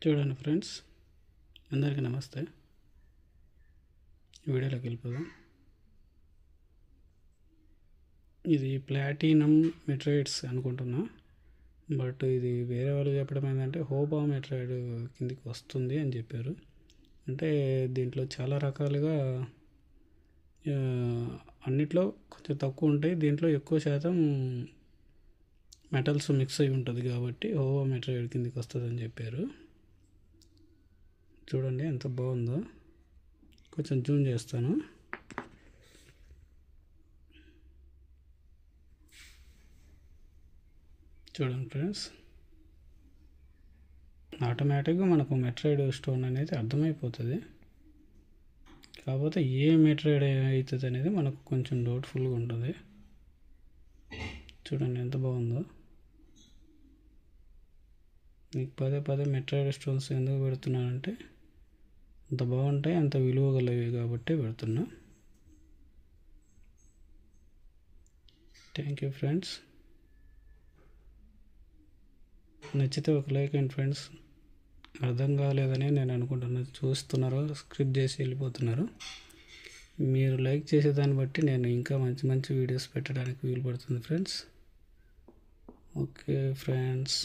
చూడండి ఫ్రెండ్స్, అందరికీ నమస్తే. వీడియోలోకి వెళ్ళిపోదాం. ఇది ప్లాటినం మెట్రాయిడ్స్ అనుకుంటున్నా, బట్ ఇది వేరే వాళ్ళు చెప్పడం ఏంటంటే హోబా మెట్రాయిడ్ కిందికి వస్తుంది అని చెప్పారు. అంటే దీంట్లో చాలా రకాలుగా అన్నిట్లో కొంచెం తక్కువ ఉంటాయి, దీంట్లో ఎక్కువ శాతం మెటల్స్ మిక్స్ అయి ఉంటుంది కాబట్టి హోబా మెట్రాయిడ్ కిందికి వస్తుంది అని చెప్పారు. చూడండి ఎంత బాగుందో, కొంచెం జూమ్ చేస్తాను. చూడండి ఫ్రెండ్స్, ఆటోమేటిక్గా మనకు మెట్రాయిడ్ స్టోన్ అనేది అర్థమైపోతుంది. కాకపోతే ఏ మెట్రాయిడ్ అవుతుంది అనేది మనకు కొంచెం డౌట్ఫుల్గా ఉంటుంది. చూడండి ఎంత బాగుందో. మీకు పదే పదే మెట్రాయిడ్ స్టోన్స్ ఎందుకు పెడుతున్నానంటే అంత బాగుంటాయి, అంత విలువ గలవి కాబట్టి పెడుతున్నా. Thank you friends. నచ్చితే ఒక లైక్ అండ్ ఫ్రెండ్స్. అర్థం కాలేదని నేను అనుకుంటున్నాను, చూస్తున్నారు స్క్రిప్ట్ చేసి వెళ్ళిపోతున్నారు. మీరు లైక్ చేసేదాన్ని బట్టి నేను ఇంకా మంచి మంచి వీడియోస్ పెట్టడానికి వీలు పడుతుంది ఫ్రెండ్స్. Okay friends.